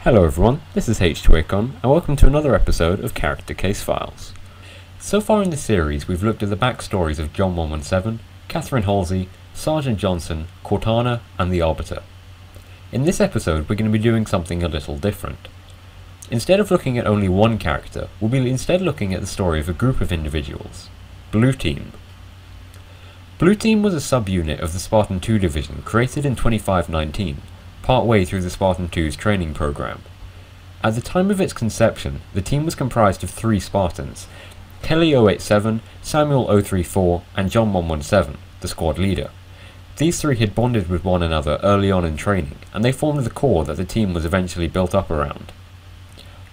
Hello everyone, this is H2Acon, and welcome to another episode of Character Case Files. So far in this series we've looked at the backstories of John 117, Catherine Halsey, Sergeant Johnson, Cortana, and the Arbiter. In this episode we're going to be doing something a little different. Instead of looking at only one character, we'll be instead looking at the story of a group of individuals. Blue Team. Blue Team was a subunit of the Spartan 2 division created in 2519, partway through the Spartan 2's training program. At the time of its conception, the team was comprised of 3 Spartans, Kelly 087, Samuel 034, and John 117, the squad leader. These 3 had bonded with one another early on in training, and they formed the core that the team was eventually built up around.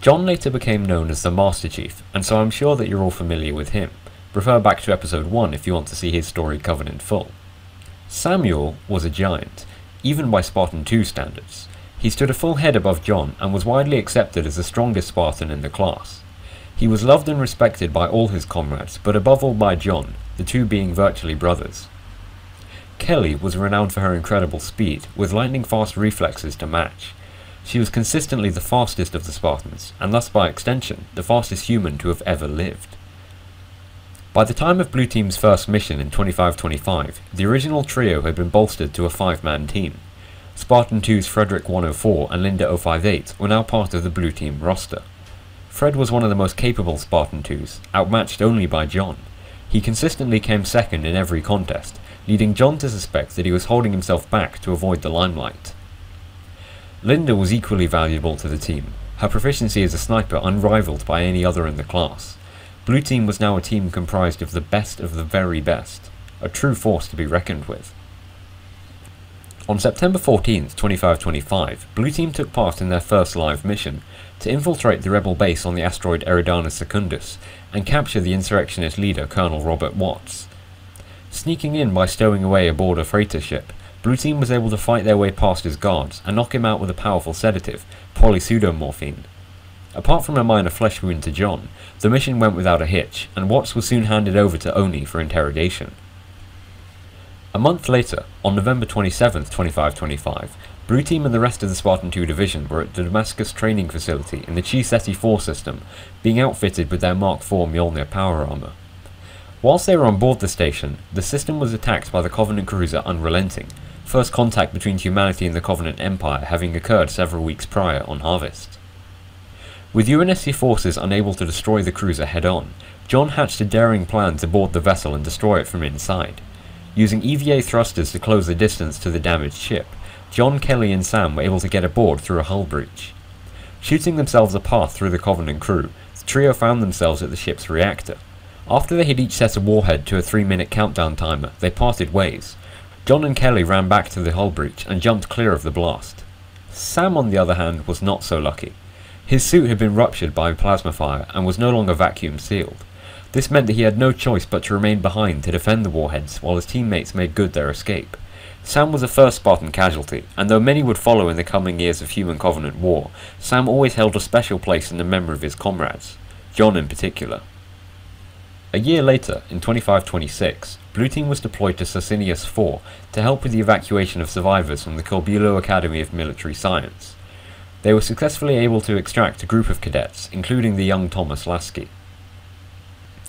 John later became known as the Master Chief, and so I'm sure that you're all familiar with him. Refer back to episode 1 if you want to see his story covered in full. Samuel was a giant, even by Spartan 2 standards. He stood a full head above John and was widely accepted as the strongest Spartan in the class. He was loved and respected by all his comrades, but above all by John, the two being virtually brothers. Kelly was renowned for her incredible speed, with lightning-fast reflexes to match. She was consistently the fastest of the Spartans, and thus by extension, the fastest human to have ever lived. By the time of Blue Team's first mission in 2525, the original trio had been bolstered to a 5-man team. Spartan 2's Frederick 104 and Linda 058 were now part of the Blue Team roster. Fred was one of the most capable Spartan 2s, outmatched only by John. He consistently came second in every contest, leading John to suspect that he was holding himself back to avoid the limelight. Linda was equally valuable to the team, her proficiency as a sniper unrivaled by any other in the class. Blue Team was now a team comprised of the best of the very best, a true force to be reckoned with. On September 14th, 2525, Blue Team took part in their first live mission to infiltrate the rebel base on the asteroid Eridanus Secundus and capture the insurrectionist leader Colonel Robert Watts. Sneaking in by stowing away aboard a freighter ship, Blue Team was able to fight their way past his guards and knock him out with a powerful sedative, polypseudomorphine. Apart from a minor flesh wound to John, the mission went without a hitch, and Watts was soon handed over to Oni for interrogation. A month later, on November 27th, 2525, Blue Team and the rest of the Spartan 2 division were at the Damascus training facility in the Chi Seti 4 system, being outfitted with their Mark IV Mjolnir power armor. Whilst they were on board the station, the system was attacked by the Covenant cruiser Unrelenting, first contact between humanity and the Covenant Empire having occurred several weeks prior on Harvest. With UNSC forces unable to destroy the cruiser head-on, John hatched a daring plan to board the vessel and destroy it from inside. Using EVA thrusters to close the distance to the damaged ship, John, Kelly and Sam were able to get aboard through a hull breach. Shooting themselves a path through the Covenant crew, the trio found themselves at the ship's reactor. After they had each set a warhead to a 3-minute countdown timer, they parted ways. John and Kelly ran back to the hull breach and jumped clear of the blast. Sam, on the other hand, was not so lucky. His suit had been ruptured by plasma fire and was no longer vacuum sealed. This meant that he had no choice but to remain behind to defend the warheads while his teammates made good their escape. Sam was the first Spartan casualty, and though many would follow in the coming years of Human Covenant war, Sam always held a special place in the memory of his comrades, John in particular. A year later, in 2526, Blue Team was deployed to Sicinius 4 to help with the evacuation of survivors from the Corbulo Academy of Military Science. They were successfully able to extract a group of cadets, including the young Thomas Lasky.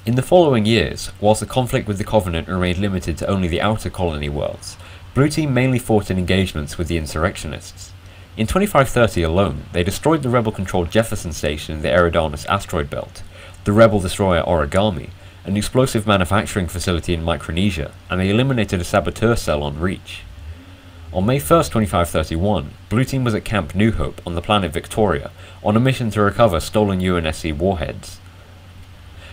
In the following years, whilst the conflict with the Covenant remained limited to only the outer colony worlds, Blue Team mainly fought in engagements with the insurrectionists. In 2530 alone, they destroyed the rebel-controlled Jefferson Station in the Eridanus asteroid belt, the rebel destroyer Origami, an explosive manufacturing facility in Micronesia, and they eliminated a saboteur cell on Reach. On May 1st, 2531, Blue Team was at Camp New Hope on the planet Victoria, on a mission to recover stolen UNSC warheads.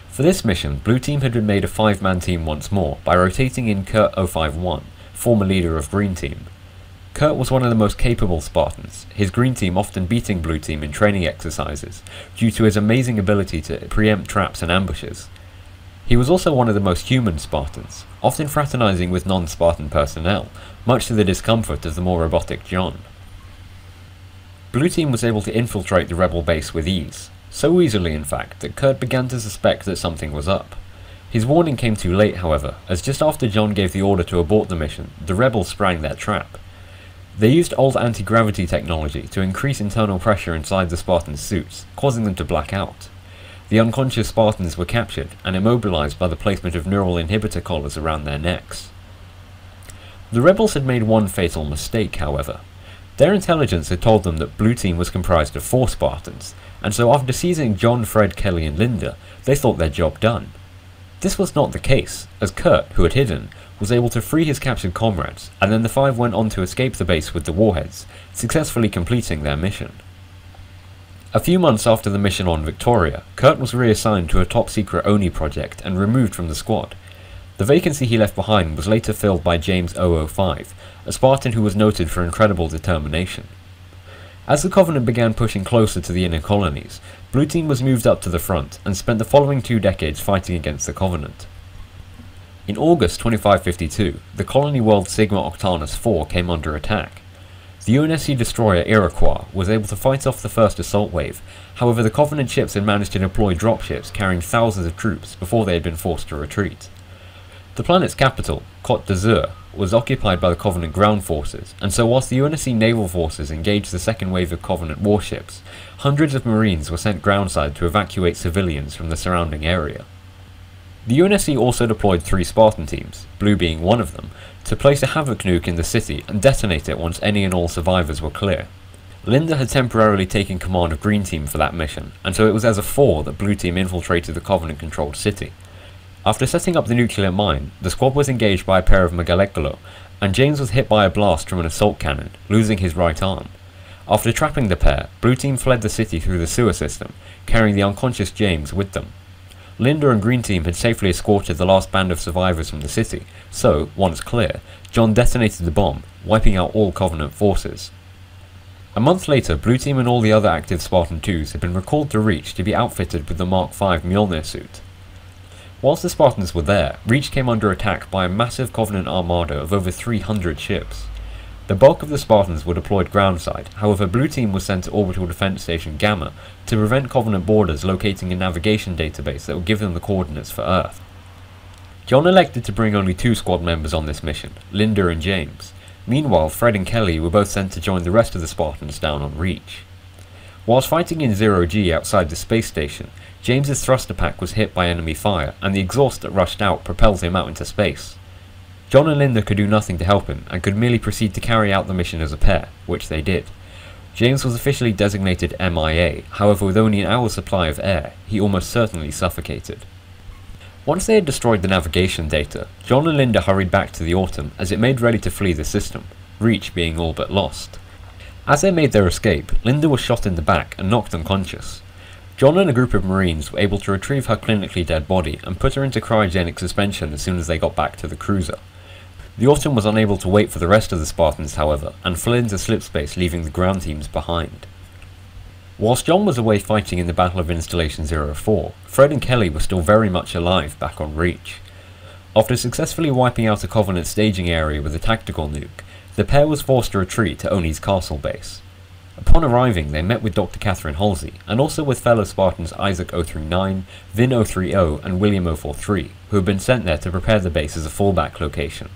For this mission, Blue Team had been made a 5-man team once more, by rotating in Kurt 051, former leader of Green Team. Kurt was one of the most capable Spartans, his Green Team often beating Blue Team in training exercises, due to his amazing ability to preempt traps and ambushes. He was also one of the most human Spartans, often fraternizing with non-Spartan personnel, much to the discomfort of the more robotic John. Blue Team was able to infiltrate the rebel base with ease, so easily in fact that Kurt began to suspect that something was up. His warning came too late, however, as just after John gave the order to abort the mission, the rebels sprang their trap. They used old anti-gravity technology to increase internal pressure inside the Spartans' suits, causing them to black out. The unconscious Spartans were captured and immobilized by the placement of neural inhibitor collars around their necks. The rebels had made one fatal mistake, however. Their intelligence had told them that Blue Team was comprised of 4 Spartans, and so after seizing John, Fred, Kelly and Linda, they thought their job done. This was not the case, as Kurt, who had hidden, was able to free his captured comrades, and then the 5 went on to escape the base with the warheads, successfully completing their mission. A few months after the mission on Victoria, Kurt was reassigned to a top-secret ONI project and removed from the squad. The vacancy he left behind was later filled by James 005, a Spartan who was noted for incredible determination. As the Covenant began pushing closer to the inner colonies, Blue Team was moved up to the front and spent the following 2 decades fighting against the Covenant. In August 2552, the colony world Sigma Octanus 4 came under attack. The UNSC destroyer Iroquois was able to fight off the first assault wave, however the Covenant ships had managed to deploy dropships carrying thousands of troops before they had been forced to retreat. The planet's capital, Côte d'Azur, was occupied by the Covenant ground forces, and so whilst the UNSC naval forces engaged the second wave of Covenant warships, hundreds of Marines were sent groundside to evacuate civilians from the surrounding area. The UNSC also deployed 3 Spartan teams, Blue being one of them, to place a Havoc nuke in the city and detonate it once any and all survivors were clear. Linda had temporarily taken command of Green Team for that mission, and so it was as a 4 that Blue Team infiltrated the Covenant-controlled city. After setting up the nuclear mine, the squad was engaged by a pair of Megalekolo, and James was hit by a blast from an assault cannon, losing his right arm. After trapping the pair, Blue Team fled the city through the sewer system, carrying the unconscious James with them. Linda and Green Team had safely escorted the last band of survivors from the city, so, once clear, John detonated the bomb, wiping out all Covenant forces. A month later, Blue Team and all the other active Spartan 2s had been recalled to Reach to be outfitted with the Mark V Mjolnir suit. Whilst the Spartans were there, Reach came under attack by a massive Covenant armada of over 300 ships. The bulk of the Spartans were deployed groundside, however Blue Team was sent to Orbital Defense Station Gamma to prevent Covenant boarders locating a navigation database that would give them the coordinates for Earth. John elected to bring only 2 squad members on this mission, Linda and James. Meanwhile, Fred and Kelly were both sent to join the rest of the Spartans down on Reach. Whilst fighting in 0G outside the space station, James's thruster pack was hit by enemy fire, and the exhaust that rushed out propelled him out into space. John and Linda could do nothing to help him, and could merely proceed to carry out the mission as a pair, which they did. James was officially designated MIA, however with only an hour's supply of air, he almost certainly suffocated. Once they had destroyed the navigation data, John and Linda hurried back to the Autumn as it made ready to flee the system, Reach being all but lost. As they made their escape, Linda was shot in the back and knocked unconscious. John and a group of Marines were able to retrieve her clinically dead body and put her into cryogenic suspension as soon as they got back to the cruiser. The Autumn was unable to wait for the rest of the Spartans, however, and fled into slipspace, leaving the ground teams behind. Whilst John was away fighting in the Battle of Installation 04, Fred and Kelly were still very much alive back on Reach. After successfully wiping out a Covenant staging area with a tactical nuke, the pair was forced to retreat to Onyx castle base. Upon arriving, they met with Dr. Catherine Halsey, and also with fellow Spartans Isaac 039, Vin 030, and William 043, who had been sent there to prepare the base as a fallback location.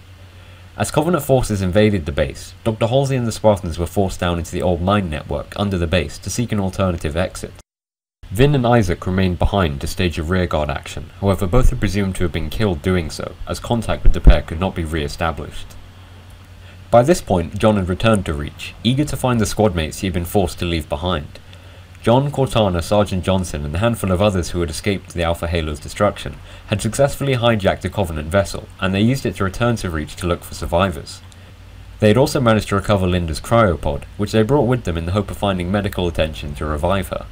As Covenant forces invaded the base, Dr. Halsey and the Spartans were forced down into the old mine network under the base to seek an alternative exit. Vin and Isaac remained behind to stage a rearguard action, however both are presumed to have been killed doing so, as contact with the pair could not be re-established. By this point, John had returned to Reach, eager to find the squadmates he had been forced to leave behind. John, Cortana, Sergeant Johnson, and a handful of others who had escaped the Alpha Halo's destruction had successfully hijacked a Covenant vessel, and they used it to return to Reach to look for survivors. They had also managed to recover Linda's cryopod, which they brought with them in the hope of finding medical attention to revive her.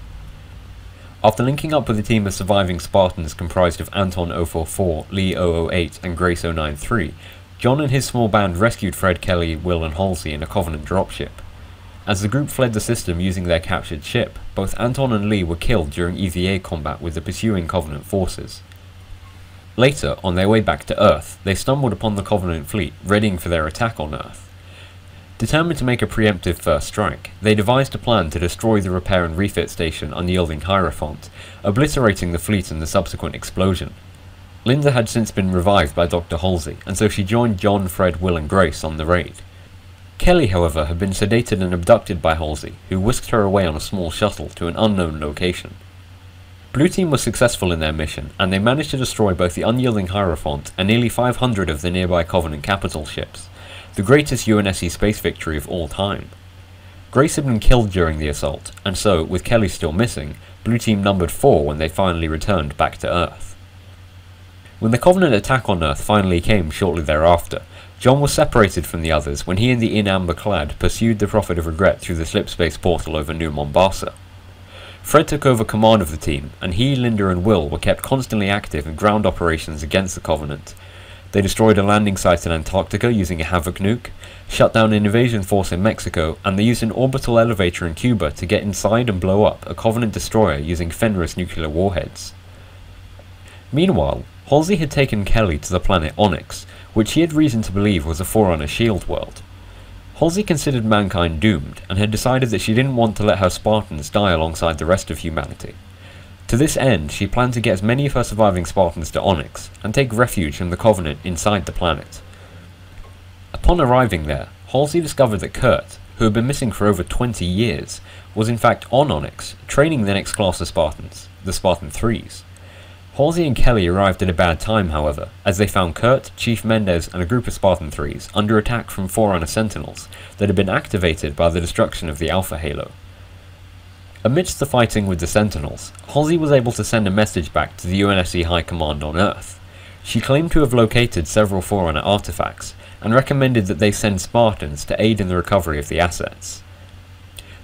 After linking up with a team of surviving Spartans comprised of Anton 044, Lee 008, and Grace 093, John and his small band rescued Fred, Kelly, Will and Halsey in a Covenant dropship. As the group fled the system using their captured ship, both Anton and Lee were killed during EVA combat with the pursuing Covenant forces. Later, on their way back to Earth, they stumbled upon the Covenant fleet, readying for their attack on Earth. Determined to make a preemptive first strike, they devised a plan to destroy the repair and refit station unyielding Hierophant, obliterating the fleet in the subsequent explosion. Linda had since been revived by Dr. Halsey, and so she joined John, Fred, Will and Grace on the raid. Kelly, however, had been sedated and abducted by Halsey, who whisked her away on a small shuttle to an unknown location. Blue Team was successful in their mission, and they managed to destroy both the unyielding Hierophant and nearly 500 of the nearby Covenant capital ships, the greatest UNSC space victory of all time. Grace had been killed during the assault, and so, with Kelly still missing, Blue Team numbered 4 when they finally returned back to Earth. When the Covenant attack on Earth finally came shortly thereafter, John was separated from the others when he and the in amber clad pursued the Prophet of Regret through the slipspace portal over New Mombasa. Fred took over command of the team, and he, Linda and Will were kept constantly active in ground operations against the Covenant. They destroyed a landing site in Antarctica using a Havoc nuke, shut down an invasion force in Mexico, and they used an orbital elevator in Cuba to get inside and blow up a Covenant destroyer using Fenris nuclear warheads. Meanwhile, Halsey had taken Kelly to the planet Onyx, which he had reason to believe was a Forerunner shield world. Halsey considered mankind doomed, and had decided that she didn't want to let her Spartans die alongside the rest of humanity. To this end, she planned to get as many of her surviving Spartans to Onyx, and take refuge from the Covenant inside the planet. Upon arriving there, Halsey discovered that Kurt, who had been missing for over 20 years, was in fact on Onyx, training the next class of Spartans, the Spartan 3s. Halsey and Kelly arrived at a bad time, however, as they found Kurt, Chief Mendez, and a group of Spartan 3s under attack from Forerunner Sentinels that had been activated by the destruction of the Alpha Halo. Amidst the fighting with the Sentinels, Halsey was able to send a message back to the UNSC High Command on Earth. She claimed to have located several Forerunner artifacts, and recommended that they send Spartans to aid in the recovery of the assets.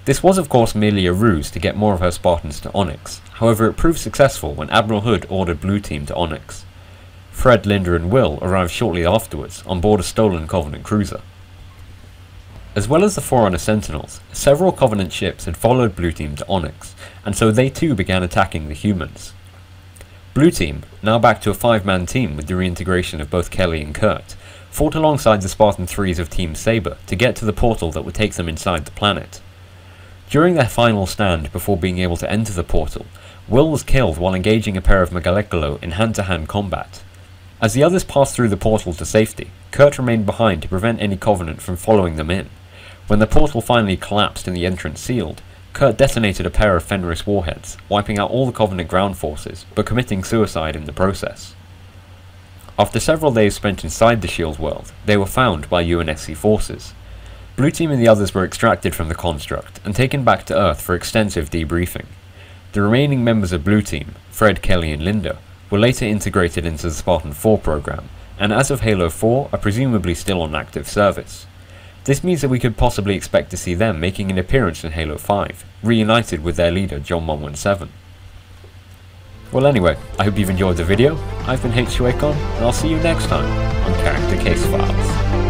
This was of course merely a ruse to get more of her Spartans to Onyx, however it proved successful when Admiral Hood ordered Blue Team to Onyx. Fred, Linda and Will arrived shortly afterwards on board a stolen Covenant cruiser. As well as the Forerunner Sentinels, several Covenant ships had followed Blue Team to Onyx, and so they too began attacking the humans. Blue Team, now back to a 5-man team with the reintegration of both Kelly and Kurt, fought alongside the Spartan 3s of Team Saber to get to the portal that would take them inside the planet. During their final stand before being able to enter the portal, Will was killed while engaging a pair of Megalekolo in hand-to-hand combat. As the others passed through the portal to safety, Kurt remained behind to prevent any Covenant from following them in. When the portal finally collapsed and the entrance sealed, Kurt detonated a pair of Fenris warheads, wiping out all the Covenant ground forces, but committing suicide in the process. After several days spent inside the Shield world, they were found by UNSC forces. Blue Team and the others were extracted from the construct and taken back to Earth for extensive debriefing. The remaining members of Blue Team, Fred, Kelly and Linda, were later integrated into the Spartan 4 program, and as of Halo 4 are presumably still on active service. This means that we could possibly expect to see them making an appearance in Halo 5, reunited with their leader John 117. Well anyway, I hope you've enjoyed the video. I've been H2Acon, and I'll see you next time on Character Case Files.